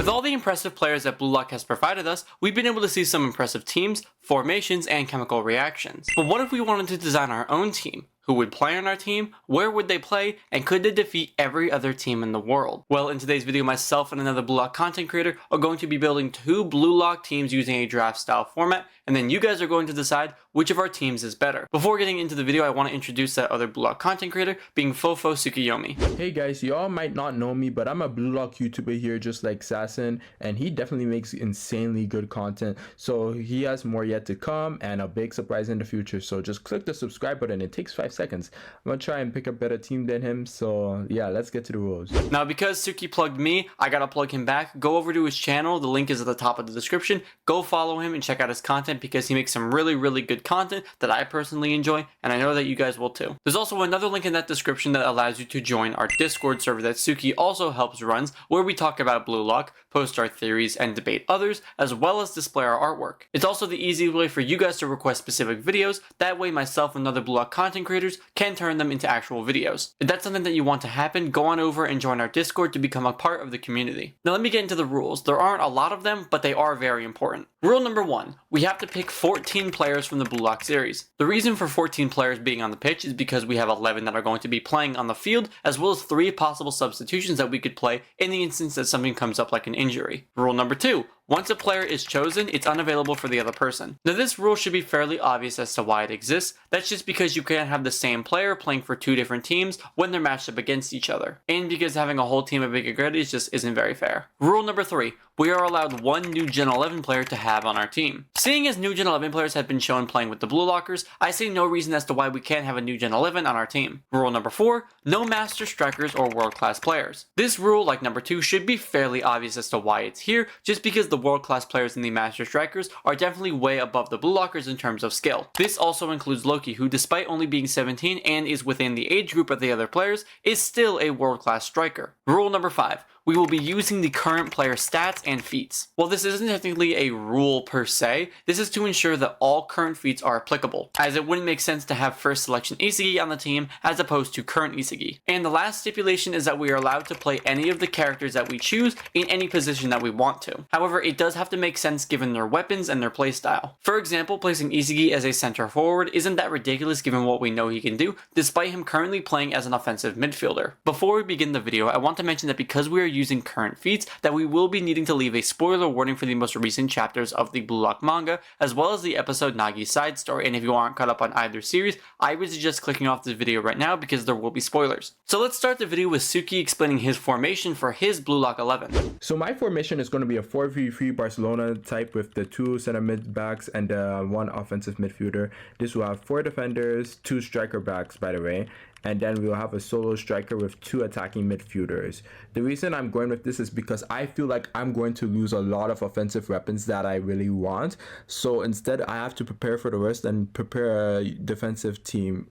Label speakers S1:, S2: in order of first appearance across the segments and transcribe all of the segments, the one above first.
S1: all the impressive players that Blue Lock has provided us, we've been able to see some impressive teams, formations, and chemical reactions. But what if we wanted to design our own team? Who would play on our team? Where would they play? And could they defeat every other team in the world? Well, in today's video, myself and another Blue Lock content creator are going to be building 2 Blue Lock teams using a draft style format, and then you guys are going to decide which of our teams is better. Before getting into the video, I want to introduce that other Blue Lock content creator, being Fofo Tsukiyomi.
S2: Hey guys, y'all might not know me, but I'm a Blue Lock YouTuber here just like Sassen, and he definitely makes insanely good content. So he has more yet to come and a big surprise in the future. So just click the subscribe button. It takes 5 seconds. I'm gonna try and pick a better team than him. So yeah, let's get to the rules.
S1: Now, because Suki plugged me, I gotta plug him back. Go over to his channel. The link is at the top of the description. Go follow him and check out his content because he makes some really good content that I personally enjoy, and I know that you guys will too. There's also another link in that description that allows you to join our Discord server that Suki also helps runs, where we talk about Blue Lock, post our theories, and debate others, as well as display our artwork. It's also the easy way for you guys to request specific videos. That way myself and other Blue Lock content creators can turn them into actual videos. If that's something that you want to happen, go on over and join our Discord to become a part of the community. Now let me get into the rules. There aren't a lot of them, but they are very important. Rule number 1, we have to pick 14 players from the Blue Lock series. The reason for 14 players being on the pitch is because we have 11 that are going to be playing on the field, as well as 3 possible substitutions that we could play in the instance that something comes up like an injury. Rule number 2, once a player is chosen, it's unavailable for the other person. Now this rule should be fairly obvious as to why it exists. That's just because you can't have the same player playing for 2 different teams when they're matched up against each other. And because having a whole team of big egotist just isn't very fair. Rule number 3, we are allowed 1 new Gen 11 player to have on our team. Seeing as new Gen 11 players have been shown playing with the Blue Lockers, I see no reason as to why we can't have a new Gen 11 on our team. Rule number 4, no master strikers or world-class players. This rule, like number 2, should be fairly obvious as to why it's here, just because the world-class players in the master strikers are definitely way above the Blue Lockers in terms of skill. This also includes Loki, who despite only being 17 and is within the age group of the other players, is still a world-class striker. Rule number 5, we will be using the current player stats and feats. While this isn't technically a rule per se, this is to ensure that all current feats are applicable, as it wouldn't make sense to have first selection Isagi on the team as opposed to current Isagi. And the last stipulation is that we are allowed to play any of the characters that we choose in any position that we want to. However, it does have to make sense given their weapons and their playstyle. For example, placing Isagi as a center forward isn't that ridiculous given what we know he can do, despite him currently playing as an offensive midfielder. Before we begin the video, I want to mention that because we are using current feats, that we will be needing to leave a spoiler warning for the most recent chapters of the Blue Lock manga, as well as the episode Nagi's side story, and if you aren't caught up on either series, I would suggest clicking off this video right now because there will be spoilers. So let's start the video with Suki explaining his formation for his Blue Lock 11.
S2: So my formation is going to be a 4-3-3 Barcelona type with the 2 center mid backs and 1 offensive midfielder. This will have 4 defenders, 2 striker backs by the way, and then we'll have a solo striker with 2 attacking midfielders. The reason I'm going with this is because I feel like I'm going to lose a lot of offensive weapons that I really want. So instead, I have to prepare for the worst and prepare a defensive team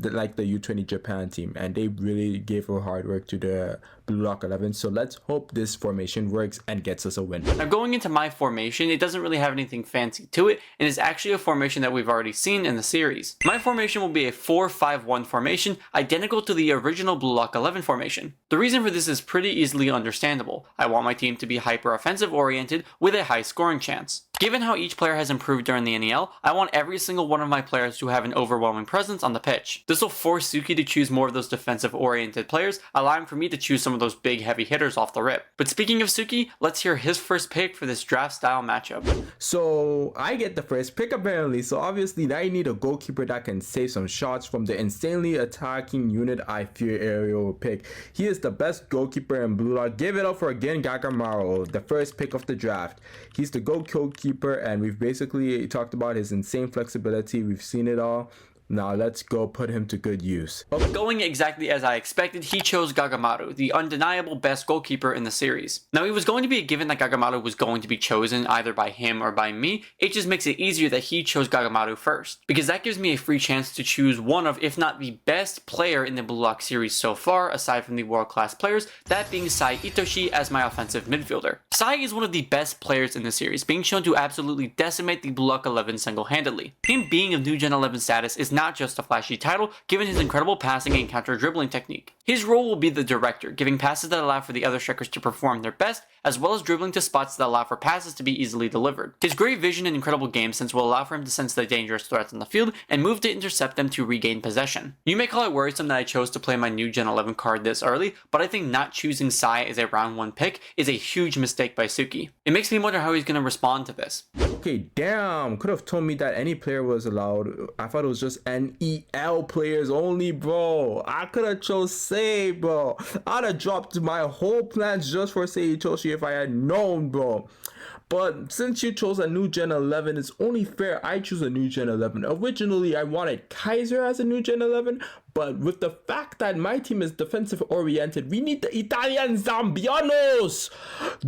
S2: like the U20 Japan team. And they really gave a hard work to the Blue Lock 11. So let's hope this formation works and gets us a win.
S1: Now going into my formation, it doesn't really have anything fancy to it, and it's actually a formation that we've already seen in the series. My formation will be a 4-5-1 formation, identical to the original Blue Lock 11 formation. The reason for this is pretty easily understandable. I want my team to be hyper offensive oriented with a high scoring chance. Given how each player has improved during the NEL, I want every single one of my players to have an overwhelming presence on the pitch. This will force Suki to choose more of those defensive oriented players, allowing for me to choose some of those big heavy hitters off the rip. But speaking of Suki, let's hear his first pick for this draft style matchup.
S2: So I get the first pick apparently, so obviously I need a goalkeeper that can save some shots from the insanely attacking unit I fear Ariel will pick. He is the best goalkeeper in Blue Lock. Give it up for Gen Gagamaru, the first pick of the draft. He's the goalkeeper, and we've basically talked about his insane flexibility. We've seen it all. Now let's go put him to good use.
S1: Going exactly as I expected, he chose Gagamaru, the undeniable best goalkeeper in the series. Now it was going to be a given that Gagamaru was going to be chosen either by him or by me. It just makes it easier that he chose Gagamaru first, because that gives me a free chance to choose one of, if not the best player in the Blue Lock series so far, aside from the world-class players, that being Sai Itoshi as my offensive midfielder. Sai is one of the best players in the series, being shown to absolutely decimate the Blue Lock 11 single-handedly. Him being of new Gen 11 status is not just a flashy title, given his incredible passing and counter-dribbling technique. His role will be the director, giving passes that allow for the other strikers to perform their best, as well as dribbling to spots that allow for passes to be easily delivered. His great vision and incredible game sense will allow for him to sense the dangerous threats on the field and move to intercept them to regain possession. You may call it worrisome that I chose to play my new Gen 11 card this early, but I think not choosing Sai as a round 1 pick is a huge mistake by Suki. It makes me wonder how he's going to respond to this.
S2: Okay, damn, could have told me that any player was allowed. I thought it was just NEL players only, bro. I could have chose Sei, bro. I'd have dropped my whole plans just for Sei Itoshi if I had known, bro. But since you chose a new Gen 11, it's only fair I choose a new Gen 11. Originally, I wanted Kaiser as a new Gen 11, but with the fact that my team is defensive oriented, we need the Italian Zambianos!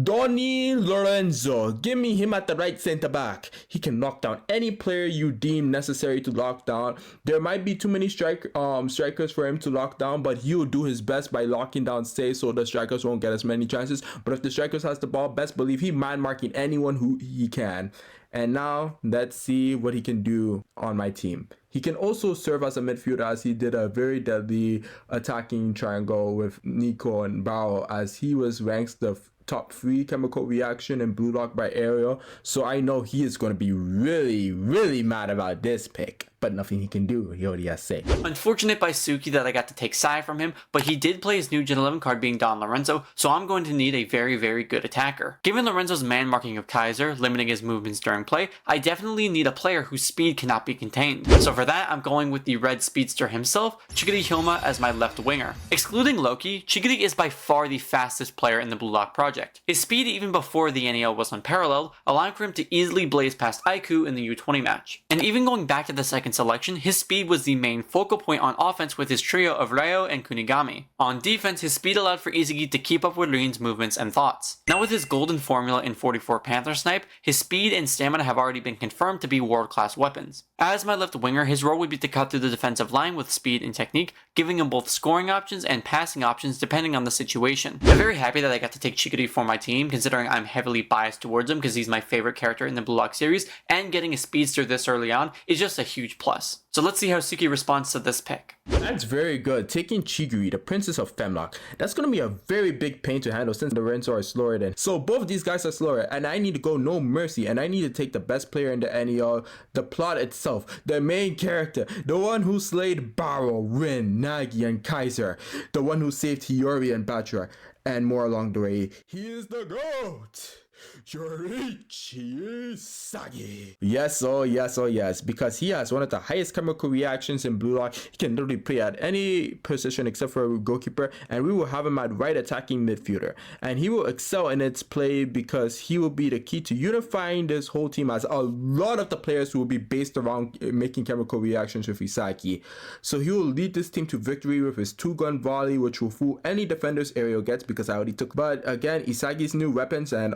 S2: Donny Lorenzo. Give me him at the right center back. He can knock down any player you deem necessary to lock down. There might be too many strikers for him to lock down, but he'll do his best by locking down Sei so the strikers won't get as many chances. But if the strikers has the ball, best believe he man marking anyone who he can. And now let's see what he can do on my team. He can also serve as a midfielder, as he did a very deadly attacking triangle with Nico and Bao, as he was ranked the top 3 chemical reaction in Blue Lock by Ariel. So I know he is going to be really mad about this pick. But nothing he can do, he already has Sei.
S1: Unfortunate by Suki that I got to take Sai from him, but he did play his new Gen 11 card being Don Lorenzo, so I'm going to need a very good attacker. Given Lorenzo's man marking of Kaiser, limiting his movements during play, I definitely need a player whose speed cannot be contained. So for that, I'm going with the red speedster himself, Chigiri Hyoma, as my left winger. Excluding Loki, Chigiri is by far the fastest player in the Blue Lock project. His speed even before the NEL was unparalleled, allowing for him to easily blaze past Aiku in the U20 match. And even going back to the second selection, his speed was the main focal point on offense with his trio of Ryo and Kunigami. On defense, his speed allowed for Isagi to keep up with Rin's movements and thoughts. Now with his golden formula in 44 Panther Snipe, his speed and stamina have already been confirmed to be world-class weapons. As my left winger, his role would be to cut through the defensive line with speed and technique, giving him both scoring options and passing options depending on the situation. I'm very happy that I got to take Chigiri for my team, considering I'm heavily biased towards him because he's my favorite character in the Blue Lock series, and getting a speedster this early on is just a huge plus. So let's see how Suki responds to this pick.
S2: That's very good. Taking Chigiri, the princess of Femlock. That's going to be a very big pain to handle since the Lorenzo are slower than. So both of these guys are slower, and I need to go no mercy, and I need to take the best player in the NEL, the plot itself, the main character, the one who slayed Baro, Rin, Nagi, and Kaiser, the one who saved Hiyori and Batra, and more along the way. He is the GOAT! Yoichi Isagi. Yes, oh yes, because he has one of the highest chemical reactions in Blue Lock. He can literally play at any position except for a goalkeeper, and we will have him at right attacking midfielder. And he will excel in its play because he will be the key to unifying this whole team, as a lot of the players will be based around making chemical reactions with Isagi. So he will lead this team to victory with his 2-gun volley, which will fool any defender's Ariel gets because I already took. But again, Isagi's new weapons and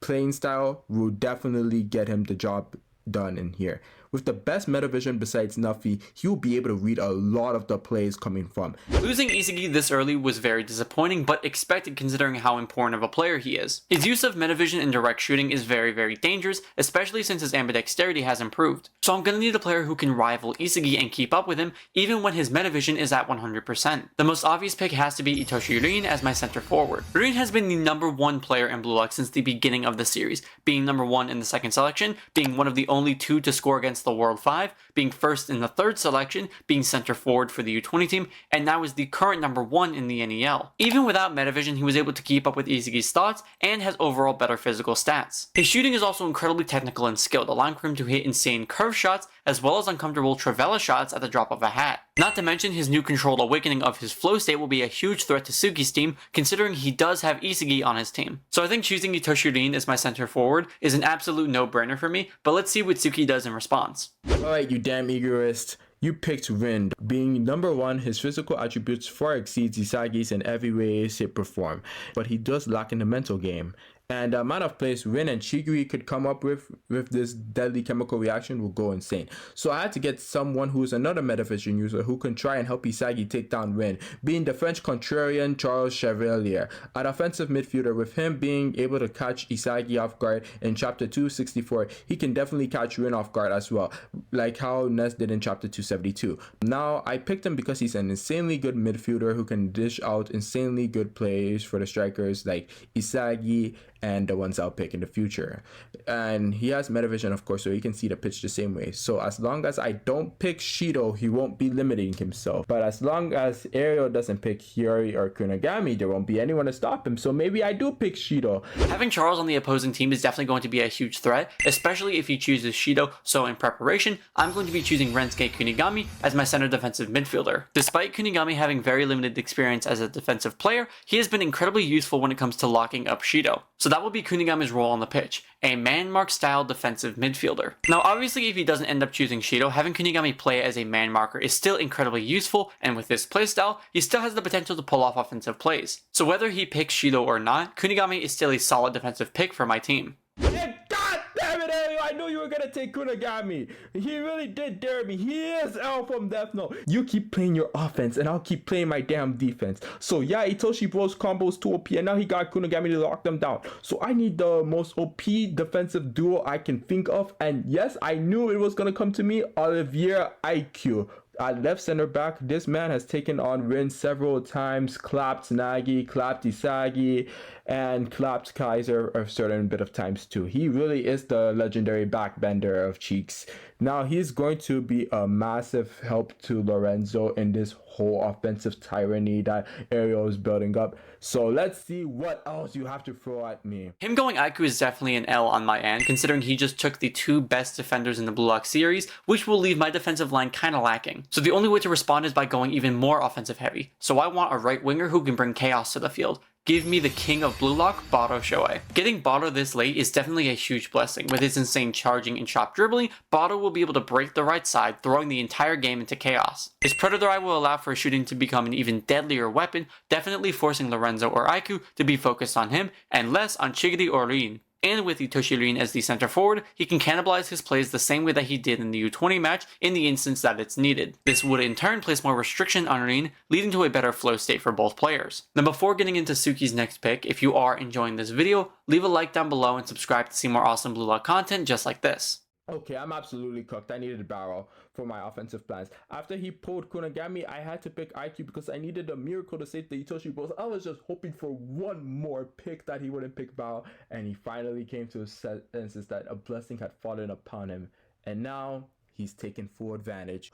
S2: playing style will definitely get him the job done in here. With the best meta vision besides Nuffy, he will be able to read a lot of the plays coming from.
S1: Losing Isagi this early was very disappointing, but expected considering how important of a player he is. His use of meta vision and direct shooting is very dangerous, especially since his ambidexterity has improved. So I'm gonna need a player who can rival Isagi and keep up with him, even when his meta vision is at 100%. The most obvious pick has to be Itoshi Rin as my center forward. Rin has been the #1 player in Blue Lock since the beginning of the series, being #1 in the second selection, being one of the only 2 to score against the World 5, being first in the third selection, being center forward for the U20 team, and now is the current #1 in the NEL. Even without metavision, he was able to keep up with Isagi's thoughts and has overall better physical stats. His shooting is also incredibly technical and skilled, allowing for him to hit insane curve shots as well as uncomfortable trivela shots at the drop of a hat. Not to mention his new controlled awakening of his flow state will be a huge threat to Suki's team, considering he does have Isagi on his team. So I think choosing Itoshi Rin as my center forward is an absolute no-brainer for me, but let's see what Suki does in response.
S2: Alright, you damn egoist. You picked Rin. Being #1, his physical attributes far exceeds Isagi's in every way, shape, or form, but he does lack in the mental game. And the amount of plays Rin and Shigiri could come up with this deadly chemical reaction will go insane. So I had to get someone who's another Metavision user who can try and help Isagi take down Rin, being the French contrarian Charles Chevalier, an offensive midfielder. With him being able to catch Isagi off guard in chapter 264, he can definitely catch Rin off guard as well, like how Ness did in chapter 272. Now, I picked him because he's an insanely good midfielder who can dish out insanely good plays for the strikers like Isagi and the ones I'll pick in the future. And he has Metavision, of course, so he can see the pitch the same way. So as long as I don't pick Shido, he won't be limiting himself. But as long as Ariel doesn't pick Hiyori or Kunigami, there won't be anyone to stop him. So maybe I do pick Shido.
S1: Having Charles on the opposing team is definitely going to be a huge threat, especially if he chooses Shido. So in preparation, I'm going to be choosing Rensuke Kunigami as my center defensive midfielder. Despite Kunigami having very limited experience as a defensive player, he has been incredibly useful when it comes to locking up Shido. So that will be Kunigami's role on the pitch, a man-mark style defensive midfielder. Now obviously if he doesn't end up choosing Shido, having Kunigami play as a man marker is still incredibly useful, and with this playstyle, he still has the potential to pull off offensive plays. So whether he picks Shido or not, Kunigami is still a solid defensive pick for my team.
S2: And God damn it, Ariel, I knew you were gonna take Kunigami. He really did dare me. He is L from Death Note. You keep playing your offense and I'll keep playing my damn defense. So yeah, Itoshi Bro's combos too OP and now he got Kunigami to lock them down. So I need the most OP defensive duo I can think of, and yes, I knew it was gonna come to me, Olivier IQ. At left center back, this man has taken on Rin several times, clapped Nagi, clapped Isagi, and clapped Kaiser a certain bit of times too. He really is the legendary backbender of Cheeks. Now he's going to be a massive help to Lorenzo in this whole offensive tyranny that Ariel is building up. So let's see what else you have to throw at me.
S1: Him going Aiku is definitely an L on my end, considering he just took the two best defenders in the Blue Lock series, which will leave my defensive line kinda lacking. So the only way to respond is by going even more offensive heavy. So I want a right winger who can bring chaos to the field. Give me the king of Blue Lock, Bado Shoei. Getting Bado this late is definitely a huge blessing. With his insane charging and chop dribbling, Bado will be able to break the right side, throwing the entire game into chaos. His Predator Eye will allow for shooting to become an even deadlier weapon, definitely forcing Lorenzo or Aiku to be focused on him and less on Chigiri or Rin. And with Itoshi Rin as the center forward, he can cannibalize his plays the same way that he did in the U20 match in the instance that it's needed. This would in turn place more restriction on Rin, leading to a better flow state for both players. Now before getting into Suki's next pick, if you are enjoying this video, leave a like down below and subscribe to see more awesome Blue Lock content just like this.
S2: Okay, I'm absolutely cooked. I needed a barrel for my offensive plans. After he pulled Kunigami, I had to pick IQ because I needed a miracle to save the Itoshi Bros. I was just hoping for one more pick that he wouldn't pick barrel, and he finally came to his senses that a blessing had fallen upon him. And now he's taken full advantage.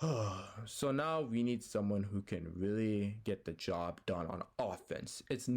S2: So now we need someone who can really get the job done on offense. It's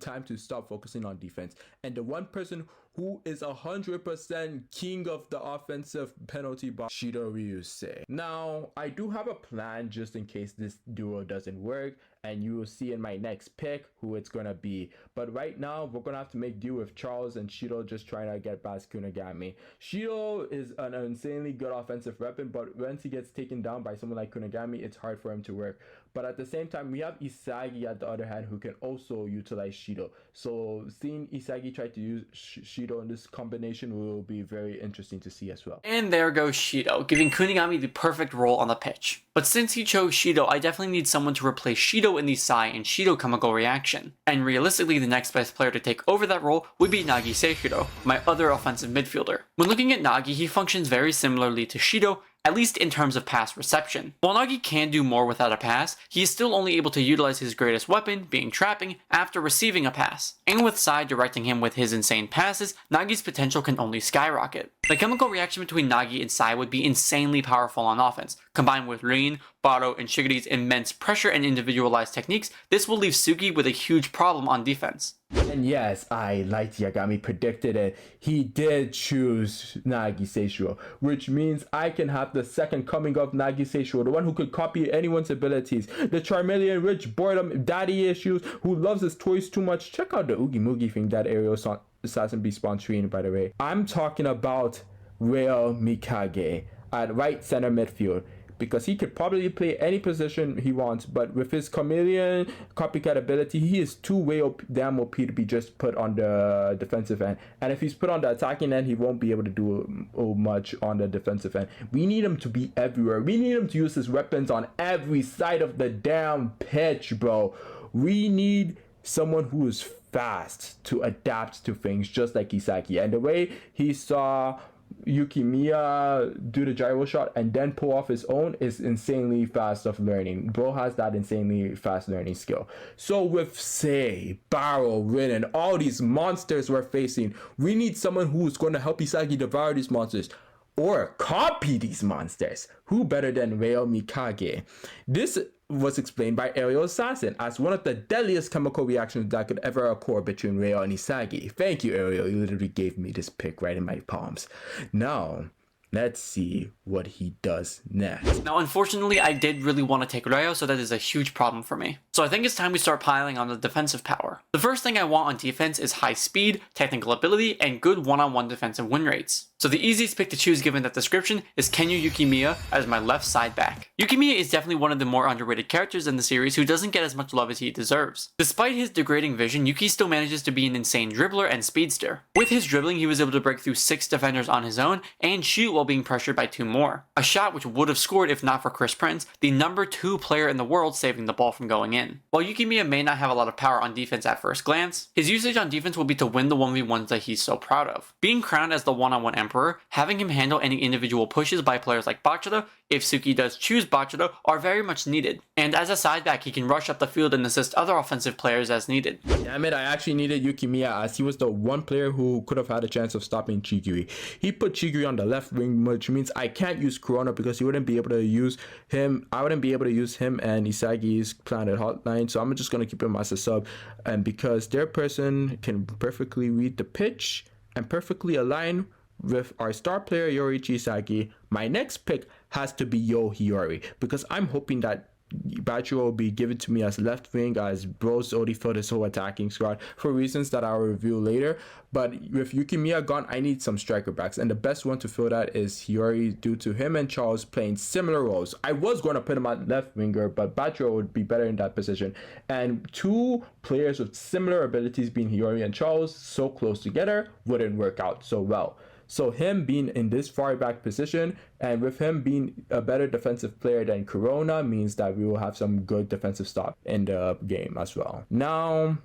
S2: time to stop focusing on defense. And the one person who is 100% king of the offensive penalty box, Shido Ryusei. Now, I do have a plan just in case this duo doesn't work, and you will see in my next pick who it's gonna be. But right now, we're gonna have to make do with Charles and Shido just trying to get past Kunigami. Shido is an insanely good offensive weapon, but once he gets taken down by someone like Kunigami, it's hard for him to work. But at the same time, we have Isagi at the other hand who can also utilize Shido. So seeing Isagi try to use Shido in this combination will be very interesting to see as well.
S1: And there goes Shido, giving Kunigami the perfect role on the pitch. But since he chose Shido, I definitely need someone to replace Shido in the Sai and Shido chemical reaction. And realistically, the next best player to take over that role would be Nagi Seishiro, my other offensive midfielder. When looking at Nagi, he functions very similarly to Shido, at least in terms of pass reception. While Nagi can do more without a pass, he is still only able to utilize his greatest weapon, being trapping, after receiving a pass. And with Sai directing him with his insane passes, Nagi's potential can only skyrocket. The chemical reaction between Nagi and Sai would be insanely powerful on offense. Combined with Rin, Bado, and Shigiri's immense pressure and individualized techniques, this will leave Suki with a huge problem on defense.
S2: And yes, I, like Yagami predicted it, he did choose Nagi Seishiro, which means I can have the second coming of Nagi Seishiro, the one who could copy anyone's abilities, the Charmeleon rich boredom daddy issues, who loves his toys too much. Check out the Oogie Moogie thing that Ariel Assassin be sponsoring, by the way. I'm talking about Real Mikage at right center midfield. because he could probably play any position he wants, but with his chameleon copycat ability, he is damn OP to be just put on the defensive end. And if he's put on the attacking end, he won't be able to do much on the defensive end. We need him to be everywhere. We need him to use his weapons on every side of the damn pitch, bro. We need someone who is fast to adapt to things, just like Isagi. And the way he saw Yukimiya do the gyro shot and then pull off his own is insanely fast of learning. Bro has that insanely fast learning skill. So with Sei, Barrow, Rin, and all these monsters we're facing, we need someone who's going to help Isagi devour these monsters or copy these monsters. Who better than Ryo Mikage? This was explained by Aerial Assassin as one of the deadliest chemical reactions that could ever occur between Ryo and Isagi. Thank you, Aerial. You literally gave me this pic right in my palms. Now, let's see what he does next.
S1: Now, unfortunately, I did really want to take Ryo, so that is a huge problem for me. So I think it's time we start piling on the defensive power. The first thing I want on defense is high speed, technical ability, and good one-on-one defensive win rates. So the easiest pick to choose given that description is Kenyu Yukimiya as my left side back. Yukimiya is definitely one of the more underrated characters in the series who doesn't get as much love as he deserves. Despite his degrading vision, Yuki still manages to be an insane dribbler and speedster. With his dribbling, he was able to break through 6 defenders on his own and shoot while being pressured by 2 more. A shot which would have scored if not for Chris Prince, the number 2 player in the world saving the ball from going in. While Yukimiya may not have a lot of power on defense at first glance, his usage on defense will be to win the 1v1s that he's so proud of. Being crowned as the one-on-one emperor, having him handle any individual pushes by players like Bachara, if Suki does choose Bachara, are very much needed. And as a side back, he can rush up the field and assist other offensive players as needed.
S2: Damn it, I actually needed Yukimiya as he was the one player who could have had a chance of stopping Chigiri. He put Chigiri on the left wing, which means I can't use Corona because he wouldn't be able to use him. I wouldn't be able to use him and Isagi's Planet Hotline, so I'm just going to keep him as a sub. And because their person can perfectly read the pitch and perfectly align with our star player Yoichi Isagi, my next pick has to be Yo Hiyori, because I'm hoping that Bachira will be given to me as left wing, as Bro's already filled his whole attacking squad for reasons that I'll review later. But with Yukimiya gone, I need some striker backs, and the best one to fill that is Hiyori due to him and Charles playing similar roles. I was going to put him at left winger, but Bachira would be better in that position. And 2 players with similar abilities being Hiyori and Charles so close together wouldn't work out so well. So him being in this far back position and with him being a better defensive player than Corona means that we will have some good defensive stop in the game as well. Now,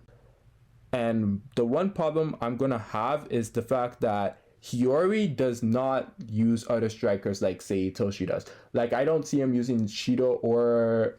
S2: and the one problem I'm going to have is the fact that Hiyori does not use other strikers like say Toshi does. Like I don't see him using Shido or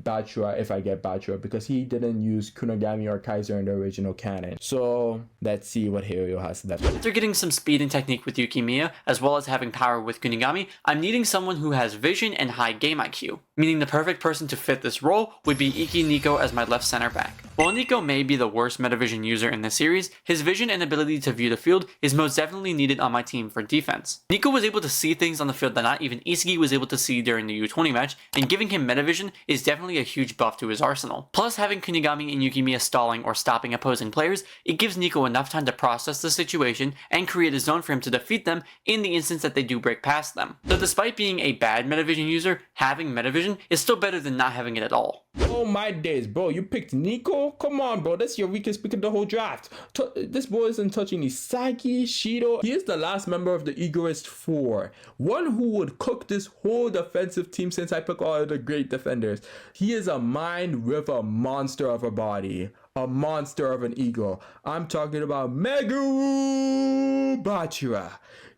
S2: Bachira if I get Bachira, because he didn't use Kunagami or Kaiser in the original canon. So let's see what Hiryo has left.
S1: After getting some speed and technique with Yukimiya, as well as having power with Kunigami, I'm needing someone who has vision and high game IQ, meaning the perfect person to fit this role would be Iki Nico as my left center back. While Nico may be the worst metavision user in the series, his vision and ability to view the field is most definitely needed on my team for defense. Nico was able to see things on the field that not even Isagi was able to see during the U20 match, and giving him metavision is definitely a huge buff to his arsenal. Plus, having Kunigami and Yukimiya stalling or stopping opposing players, it gives Nico enough time to process the situation and create a zone for him to defeat them in the instance that they do break past them. So despite being a bad metavision user, having metavision is still better than not having it at all.
S2: Oh my days, bro, you picked Nico? Come on, bro, that's your weakest pick of the whole draft. This boy isn't touching Isagi, Shido. He is the last member of the Egoist 4. One who would cook this whole defensive team since I picked all of the great defenders. He is a mind with a monster of a body. A monster of an ego. I'm talking about Meguru Bachira.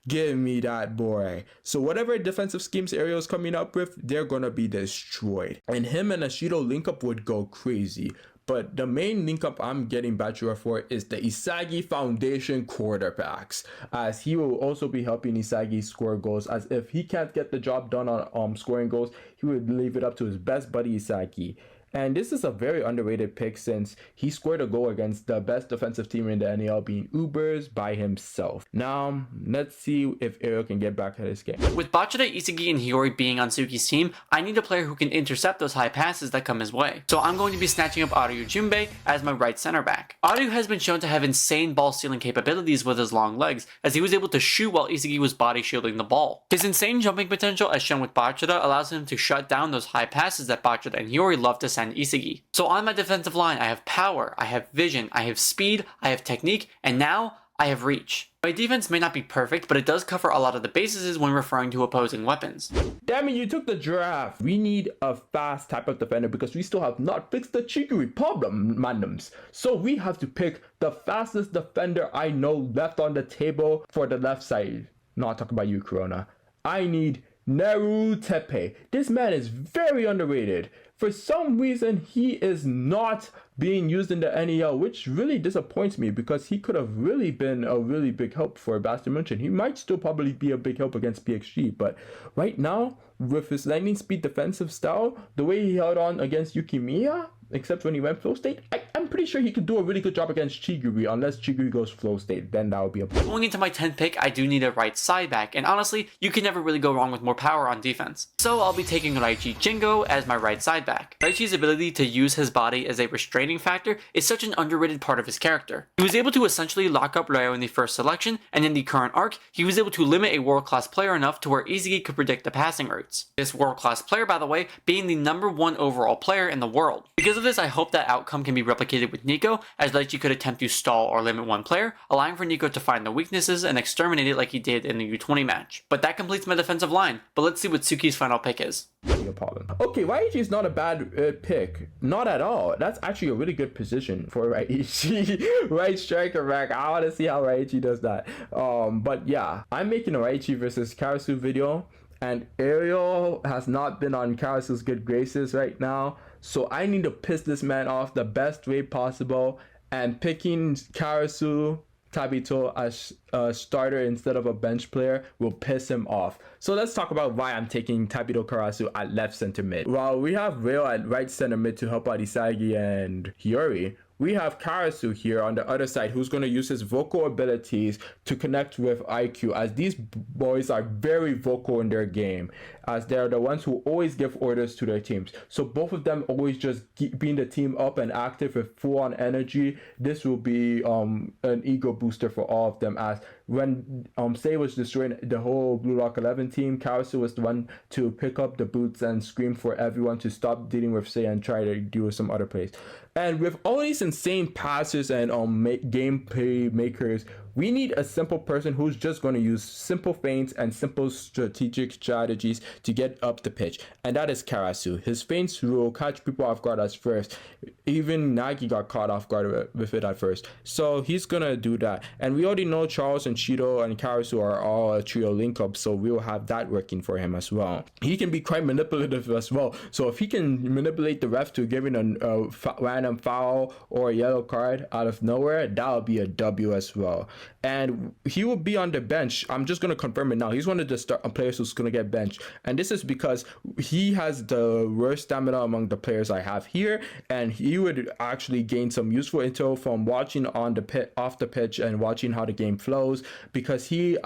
S2: Give me that boy. So whatever defensive schemes Ariel's coming up with, they're gonna be destroyed. And him and Ashido link up would go crazy. But the main link up I'm getting Bachira for is the Isagi Foundation quarterbacks, as he will also be helping Isagi score goals, as if he can't get the job done on scoring goals, he would leave it up to his best buddy Isagi. And this is a very underrated pick since he scored a goal against the best defensive team in the NAL, being Ubers, by himself. Now, let's see if Ero can get back at his game.
S1: With Bachira, Isagi, and Hiyori being on Suki's team, I need a player who can intercept those high passes that come his way. So I'm going to be snatching up Aryu Junbei as my right center back. Aryu has been shown to have insane ball stealing capabilities with his long legs, as he was able to shoot while Isagi was body shielding the ball. His insane jumping potential, as shown with Bachira, allows him to shut down those high passes that Bachira and Hiyori love to send Isagi. So on my defensive line, I have power, I have vision, I have speed, I have technique, and now I have reach. My defense may not be perfect, but it does cover a lot of the bases when referring to opposing weapons.
S2: Damn it, you took the draft. We need a fast type of defender because we still have not fixed the Chiguri problem, mandoms. So we have to pick the fastest defender I know left on the table for the left side. Not talking about you, Corona. I need Neru Tepe. This man is very underrated. For some reason, he is not being used in the NEL, which really disappoints me because he could have really been a really big help for Bayern Munich. He might still probably be a big help against PXG, but right now, with his lightning speed defensive style, the way he held on against Yukimiya, except when he went flow state, I'm pretty sure he could do a really good job against Chiguri, unless Chiguri goes flow state, then that would be a problem.
S1: Going into my 10th pick, I do need a right side back, and honestly, you can never really go wrong with more power on defense. So I'll be taking Raichi Jingo as my right side back. Raichi's ability to use his body as a restraining factor is such an underrated part of his character. He was able to essentially lock up Ryo in the first selection, and in the current arc, he was able to limit a world-class player enough to where Isagi could predict the passing routes. This world-class player, by the way, being the #1 overall player in the world. Because of this, I hope that outcome can be replicated with Nico, as Raichi could attempt to stall or limit one player, allowing for Nico to find the weaknesses and exterminate it like he did in the U20 match. But that completes my defensive line, but let's see what Tsuki's final pick is.
S2: Okay, Raichi is not a bad pick. Not at all. That's actually a really good position for Raichi. Right striker back. I want to see how Raichi does that. But yeah, I'm making a Raichi versus Karasu video, and Ariel has not been on Karasu's good graces right now. So I need to piss this man off the best way possible, and picking Karasu Tabito as a starter instead of a bench player will piss him off. So let's talk about why I'm taking Tabito Karasu at left center mid. While we have Rail at right center mid to help out Isagi and Hiyori, we have Karasu here on the other side who's going to use his vocal abilities to connect with IQ, as these boys are very vocal in their game, as they're the ones who always give orders to their teams. So both of them always just being the team up and active with full on energy. This will be an ego booster for all of them, as when Sei was destroying the whole Blue Lock 11 team, Karasu was the one to pick up the boots and scream for everyone to stop dealing with Sei and try to deal with some other plays. And with all these insane passes and gameplay makers, we need a simple person who's just going to use simple feints and simple strategic strategies to get up the pitch. And that is Karasu. His feints will catch people off guard at first. Even Nagi got caught off guard with it at first. So he's going to do that. And we already know Charles and Shido and Karasu are all a trio link up, so we'll have that working for him as well. He can be quite manipulative as well. So if he can manipulate the ref to giving a random foul or a yellow card out of nowhere, that'll be a W as well. And he will be on the bench. I'm just going to confirm it now. He's one of the players who's going to get benched. And this is because he has the worst stamina among the players I have here. And he would actually gain some useful intel from watching on the off the pitch and watching how the game flows, because he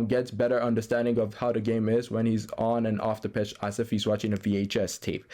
S2: gets better understanding of how the game is when he's on and off the pitch, as if he's watching a VHS tape.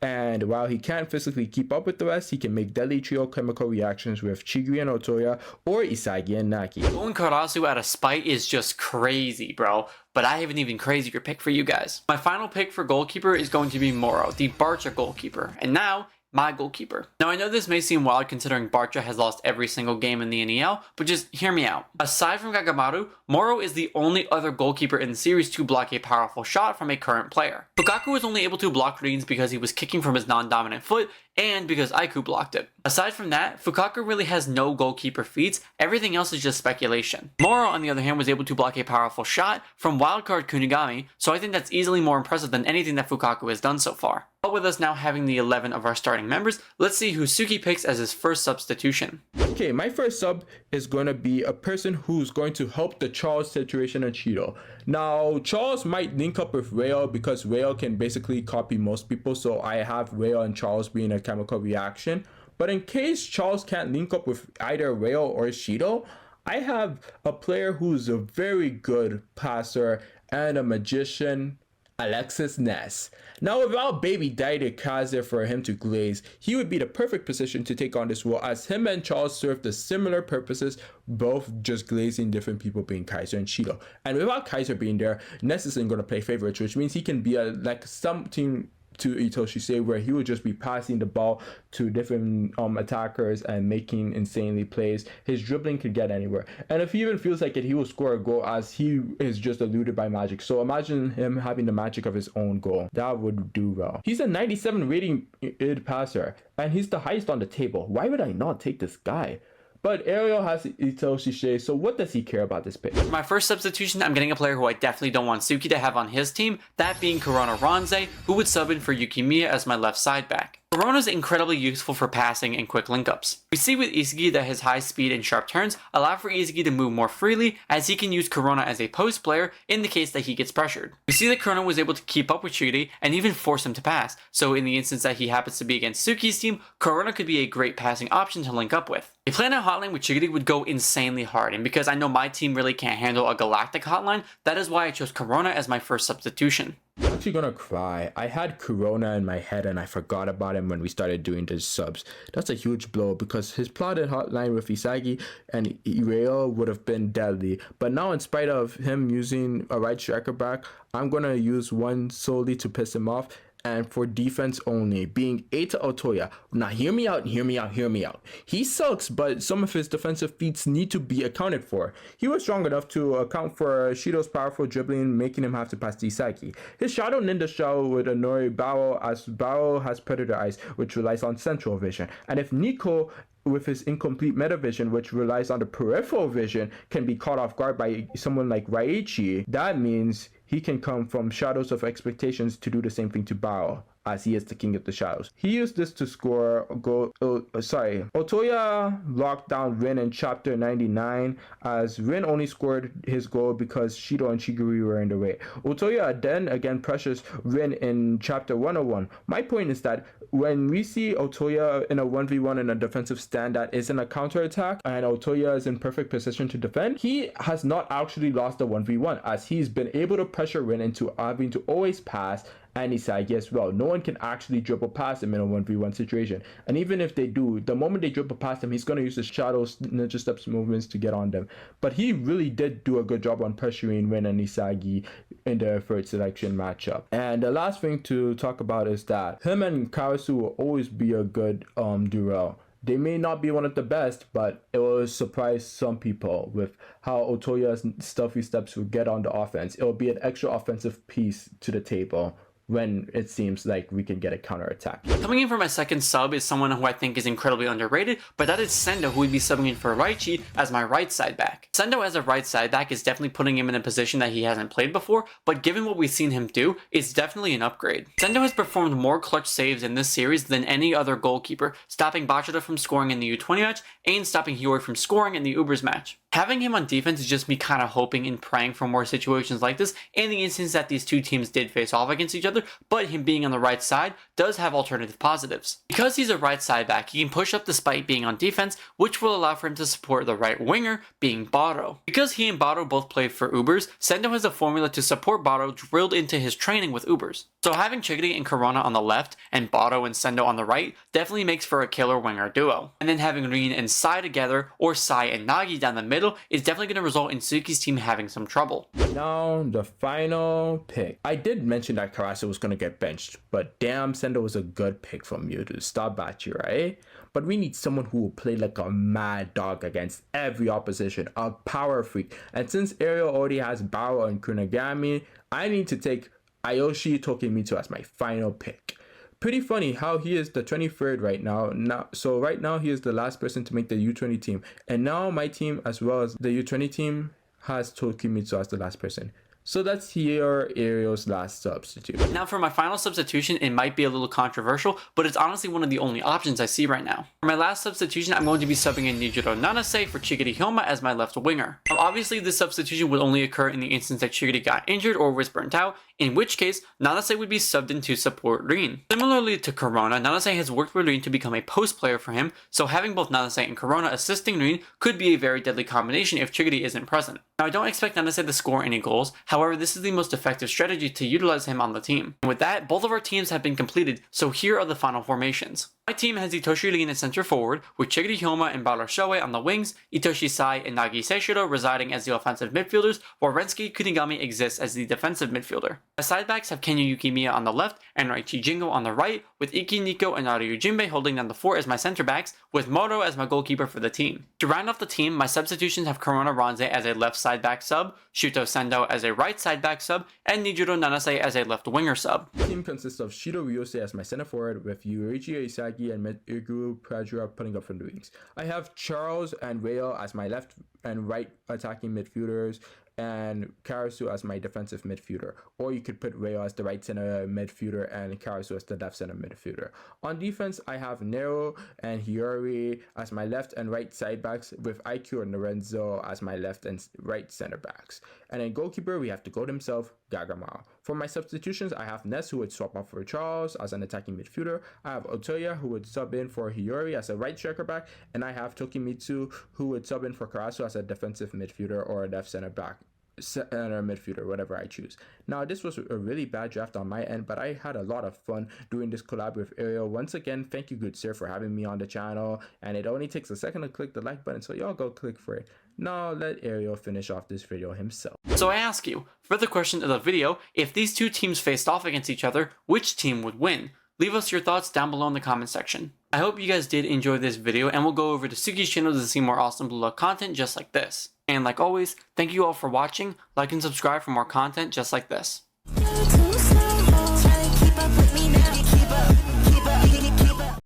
S2: And while he can't physically keep up with the rest, he can make deadly trio chemical reactions with Chigiri and Otoya or Isagi and Naki.
S1: Going Karasu out of spite is just crazy, bro. But I have an even crazier pick for you guys. My final pick for goalkeeper is going to be Moro, the Barca goalkeeper. And now, my goalkeeper. Now I know this may seem wild considering Barca has lost every single game in the NEL, but just hear me out. Aside from Gagamaru, Moro is the only other goalkeeper in the series to block a powerful shot from a current player. Fukaku was only able to block reads because he was kicking from his non-dominant foot, and because Aiku blocked it. Aside from that, Fukaku really has no goalkeeper feats, everything else is just speculation. Moro, on the other hand, was able to block a powerful shot from wildcard Kunigami, so I think that's easily more impressive than anything that Fukaku has done so far. But with us now having the 11 of our starting members, let's see who Suki picks as his first substitution.
S2: Okay, my first sub is going to be a person who's going to help the Charles situation in Cheeto. Now, Charles might link up with Rail because Rail can basically copy most people, so I have Rail and Charles being a chemical reaction. But in case Charles can't link up with either Rail or Cheeto, I have a player who's a very good passer and a magician, Alexis Ness. Now, without Baby Daddy Kaze for him to glaze, he would be the perfect position to take on this role, as him and Charles serve the similar purposes, both just glazing different people, being Kaiser and Cheeto. And without Kaiser being there, Ness isn't going to play favorites, which means he can be like something to Itoshi say, where he would just be passing the ball to different attackers and making insanely plays. His dribbling could get anywhere, and if he even feels like it, he will score a goal, as he is just eluded by magic. So imagine him having the magic of his own goal. That would do well. He's a 97 rating id passer, and he's the highest on the table. Why would I not take this guy? But Ariel has Itoshi Shea, so what does he care about this pick?
S1: For my first substitution, I'm getting a player who I definitely don't want Suki to have on his team, that being Corona Ronze, who would sub in for Yukimiya as my left side back. Corona is incredibly useful for passing and quick link-ups. We see with Isagi that his high speed and sharp turns allow for Isagi to move more freely, as he can use Corona as a post player in the case that he gets pressured. We see that Corona was able to keep up with Shiri and even force him to pass, so in the instance that he happens to be against Suki's team, Corona could be a great passing option to link up with. A plan out hotline with Shiri would go insanely hard, and because I know my team really can't handle a galactic hotline, that is why I chose Corona as my first substitution.
S2: I'm actually gonna cry. I had Corona in my head and I forgot about him when we started doing the subs. That's a huge blow, because his plotted hotline with Isagi and Irael would have been deadly. But now, in spite of him using a right striker back, I'm gonna use one solely to piss him off, and for defense only, being Eita Otoya. Now hear me out, hear me out, hear me out. He sucks, but some of his defensive feats need to be accounted for. He was strong enough to account for Shido's powerful dribbling, making him have to pass to Isagi. His Shadow Ninja Shell would annoy Bao, as Bao has Predator Eyes, which relies on central vision. And if Nico, with his incomplete meta vision, which relies on the peripheral vision, can be caught off guard by someone like Raichi, that means he can come from Shadows of Expectations to do the same thing to Bao, as he is the king of the shadows. He used this to score a goal. Otoya locked down Rin in chapter 99, as Rin only scored his goal because Shido and Shiguri were in the way. Otoya then again pressures Rin in chapter 101. My point is that when we see Otoya in a 1v1 in a defensive stand that isn't a counterattack, and Otoya is in perfect position to defend, he has not actually lost the 1v1, as he's been able to pressure Rin into having to always pass, and Isagi as well. No one can actually dribble past him in a 1v1 situation. And even if they do, the moment they dribble past him, he's going to use his Shadows Ninja Steps movements to get on them. But he really did do a good job on pressuring Rin and Isagi in their third selection matchup. And the last thing to talk about is that him and Karasu will always be a good duel. They may not be one of the best, but it will surprise some people with how Otoya's stuffy steps will get on the offense. It will be an extra offensive piece to the table when it seems like we can get a counterattack.
S1: Coming in for my second sub is someone who I think is incredibly underrated, but that is Sendo, who would be subbing in for Raichi as my right side back. Sendo as a right side back is definitely putting him in a position that he hasn't played before, but given what we've seen him do, it's definitely an upgrade. Sendo has performed more clutch saves in this series than any other goalkeeper, stopping Bachata from scoring in the U20 match and stopping Hiyori from scoring in the Ubers match. Having him on defense is just me kind of hoping and praying for more situations like this in the instance that these two teams did face off against each other, but him being on the right side does have alternative positives. Because he's a right side back, he can push up despite being on defense, which will allow for him to support the right winger, being Baro. Because he and Baro both play for Ubers, Sendo has a formula to support Baro drilled into his training with Ubers. So having Chigiri and Corona on the left and Baro and Sendo on the right definitely makes for a killer winger duo. And then having Rin and Sai together, or Sai and Nagi down the middle, is definitely going to result in Suki's team having some trouble.
S2: Now, the final pick. I did mention that Karasu was going to get benched, but damn, Sendo was a good pick from you to stop Bachi, right? But we need someone who will play like a mad dog against every opposition, a power freak. And since Ariel already has Bao and Kunagami, I need to take Ayoshi Tokimitsu as my final pick. Pretty funny how he is the 23rd right now. So right now he is the last person to make the U20 team. And now my team, as well as the U20 team, has Tokimitsu as the last person. So that's here Ariel's last substitute.
S1: Now for my final substitution, it might be a little controversial, but it's honestly one of the only options I see right now. For my last substitution, I'm going to be subbing in Nijiro Nanase for Chigiri Hyoma as my left winger. Now, obviously this substitution would only occur in the instance that Chigiri got injured or was burnt out, in which case Nanase would be subbed in to support Rin. Similarly to Corona, Nanase has worked with Rin to become a post player for him, so having both Nanase and Corona assisting Rin could be a very deadly combination if Chigiri isn't present. Now I don't expect Nanase to score any goals, however this is the most effective strategy to utilize him on the team. And with that, both of our teams have been completed, so here are the final formations. My team has Itoshi Rin in center forward, with Chigiri Hyoma and Bara Shoei on the wings, Itoshi Sai and Nagi Seishiro residing as the offensive midfielders, while Rensuke Kunigami exists as the defensive midfielder. My side backs have Kenya Yukimiya on the left and Raichi Jingo on the right, with Iki Nico and Naru Jinbei holding down the fort as my center backs, with Moto as my goalkeeper for the team. To round off the team, my substitutions have Corona Ranze as a left side back sub, Shuto Sendo as a right side back sub, and Nijiro Nanase as a left winger sub.
S2: The team consists of Shido Ryose as my center forward, with Yoichi Isagi and Ego Jinpachi putting up from the wings. I have Charles and Rayo as my left and right attacking midfielders, and Karasu as my defensive midfielder. Or you could put Rayo as the right center midfielder and Karasu as the left center midfielder. On defense, I have Nero and Hiyori as my left and right side backs, with IQ and Lorenzo as my left and right center backs. And in goalkeeper, we have the goat himself, Gagamao. For my substitutions, I have Ness, who would swap off for Charles as an attacking midfielder. I have Otoya, who would sub in for Hiyori as a right striker back. And I have Tokimitsu, who would sub in for Karasu as a defensive midfielder or a left center back. Center midfielder, whatever I choose. Now this was a really bad draft on my end, but I had a lot of fun doing this collab with Ariel. Once again, thank you good sir for having me on the channel, and it only takes a second to click the like button, so y'all go click for it. Now let Ariel finish off this video himself.
S1: So I ask you, for the question of the video, if these two teams faced off against each other, which team would win? Leave us your thoughts down below in the comment section. I hope you guys did enjoy this video, and we'll go over to Suki's channel to see more awesome Blue Lock content just like this. And like always, thank you all for watching, like and subscribe for more content just like this.